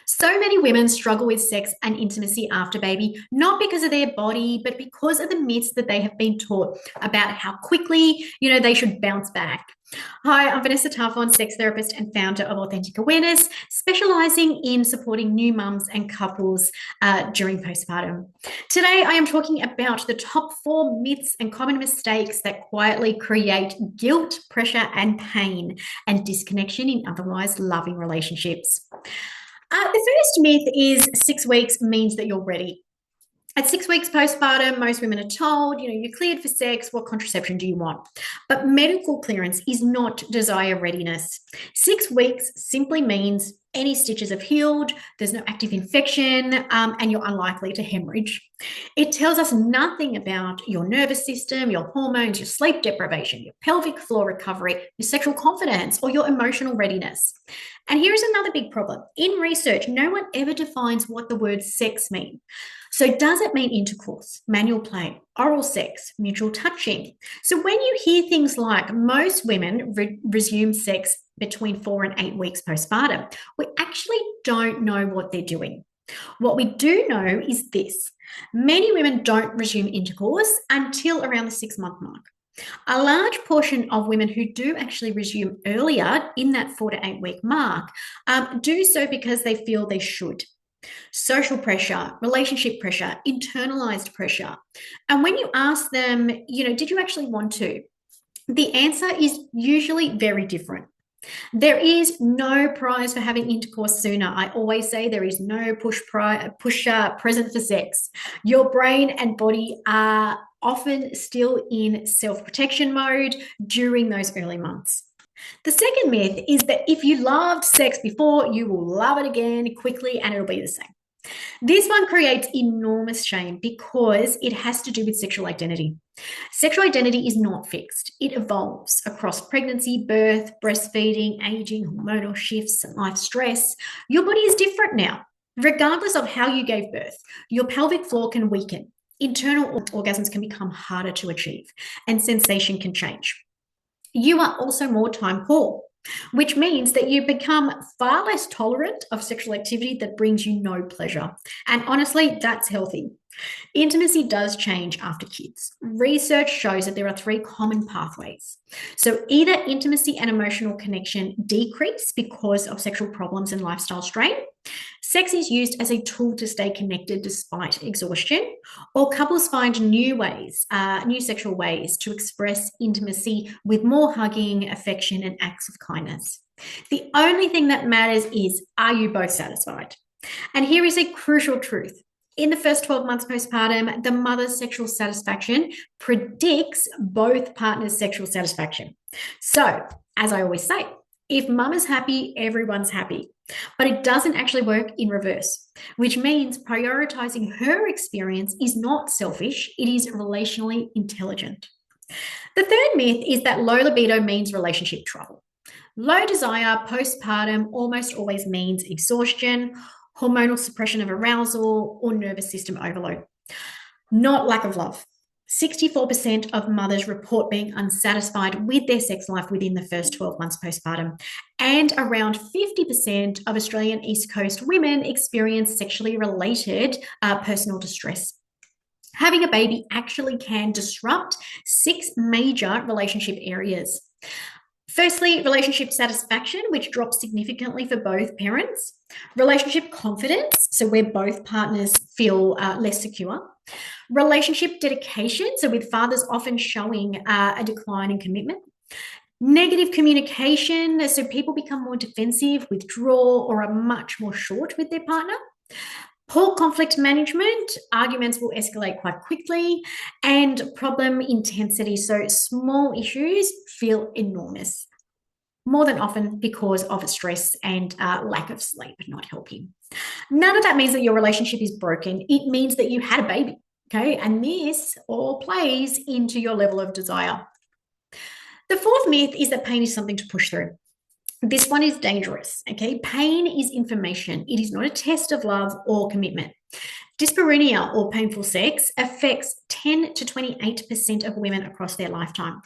So many women struggle with sex and intimacy after baby, not because of their body, but because of the myths that they have been taught about how quickly, they should bounce back. Hi, I'm Vanessa Tarfon, sex therapist and founder of Authentic Awareness, specializing in supporting new mums and couples during postpartum. Today, I am talking about the top 4 myths and common mistakes that quietly create guilt, pressure, and pain, and disconnection in otherwise loving relationships. The first myth is 6 weeks means that you're ready. At 6 weeks postpartum, most women are told, you're cleared for sex. What contraception do you want? But medical clearance is not desire readiness. 6 weeks simply means any stitches have healed, there's no active infection, and you're unlikely to hemorrhage. It tells us nothing about your nervous system, your hormones, your sleep deprivation, your pelvic floor recovery, your sexual confidence, or your emotional readiness. And here is another big problem. In research, no one ever defines what the word sex means. So does it mean intercourse, manual play, oral sex, mutual touching? So when you hear things like most women resume sex between 4 and 8 weeks postpartum, we actually don't know what they're doing. What we do know is this: many women don't resume intercourse until around the 6-month mark. A large portion of women who do actually resume earlier in that 4 to 8 week mark do so because they feel they should. Social pressure, relationship pressure, internalized pressure. And when you ask them, did you actually want to? The answer is usually very different. There is no prize for having intercourse sooner. I always say there is no push present for sex. Your brain and body are often still in self-protection mode during those early months. The second myth is that if you loved sex before, you will love it again quickly and it'll be the same. This one creates enormous shame because it has to do with sexual identity. Sexual identity is not fixed. It evolves across pregnancy, birth, breastfeeding, aging, hormonal shifts, and life stress. Your body is different now. Regardless of how you gave birth, your pelvic floor can weaken. Internal orgasms can become harder to achieve, and sensation can change. You are also more time poor, which means that you become far less tolerant of sexual activity that brings you no pleasure. And honestly, that's healthy. Intimacy does change after kids. Research shows that there are 3 common pathways. So either intimacy and emotional connection decrease because of sexual problems and lifestyle strain. Sex is used as a tool to stay connected despite exhaustion, or couples find new sexual ways to express intimacy with more hugging, affection, and acts of kindness. The only thing that matters is, are you both satisfied? And here is a crucial truth. In the first 12 months postpartum, the mother's sexual satisfaction predicts both partners' sexual satisfaction. So, as I always say, if mum is happy, everyone's happy. But it doesn't actually work in reverse, which means prioritizing her experience is not selfish, it is relationally intelligent. The third myth is that low libido means relationship trouble. Low desire postpartum almost always means exhaustion, hormonal suppression of arousal, or nervous system overload, not lack of love. 64% of mothers report being unsatisfied with their sex life within the first 12 months postpartum, and around 50% of Australian East Coast women experience sexually related personal distress. Having a baby actually can disrupt 6 major relationship areas. Firstly, relationship satisfaction, which drops significantly for both parents. Relationship confidence, so where both partners feel less secure. Relationship dedication, so with fathers often showing a decline in commitment. Negative communication, so people become more defensive, withdraw, or are much more short with their partner. Poor conflict management, arguments will escalate quite quickly, and problem intensity, so small issues feel enormous, more than often because of stress and lack of sleep not helping. None of that means that your relationship is broken. It means that you had a baby, okay? And this all plays into your level of desire. The fourth myth is that pain is something to push through. This one is dangerous, okay? Pain is information. It is not a test of love or commitment. Dyspareunia, or painful sex, affects 10 to 28% of women across their lifetime.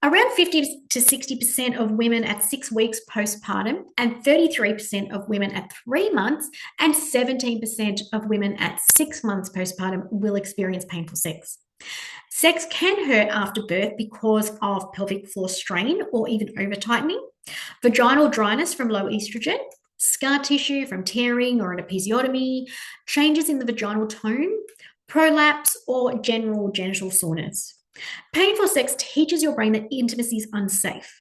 Around 50 to 60% of women at 6 weeks postpartum, and 33% of women at 3 months, and 17% of women at 6 months postpartum will experience painful sex. Sex can hurt after birth because of pelvic floor strain or even over tightening, vaginal dryness from low estrogen, scar tissue from tearing or an episiotomy, changes in the vaginal tone, prolapse, or general genital soreness. Painful sex teaches your brain that intimacy is unsafe,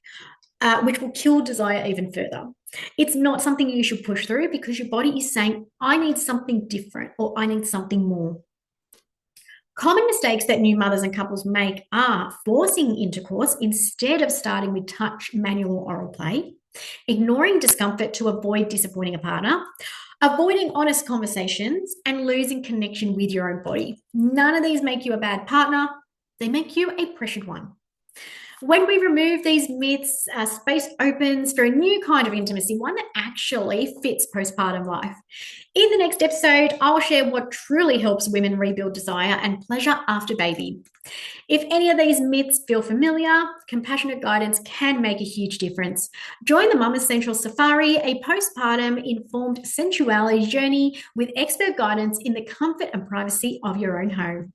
which will kill desire even further. It's not something you should push through because your body is saying, I need something different or I need something more. Common mistakes that new mothers and couples make are forcing intercourse instead of starting with touch, manual, or oral play, ignoring discomfort to avoid disappointing a partner, avoiding honest conversations, and losing connection with your own body. None of these make you a bad partner. They make you a pressured one. When we remove these myths, space opens for a new kind of intimacy, one that actually fits postpartum life. In the next episode, I'll share what truly helps women rebuild desire and pleasure after baby. If any of these myths feel familiar, compassionate guidance can make a huge difference. Join the Mum Essential Safari, a postpartum informed sensuality journey with expert guidance in the comfort and privacy of your own home.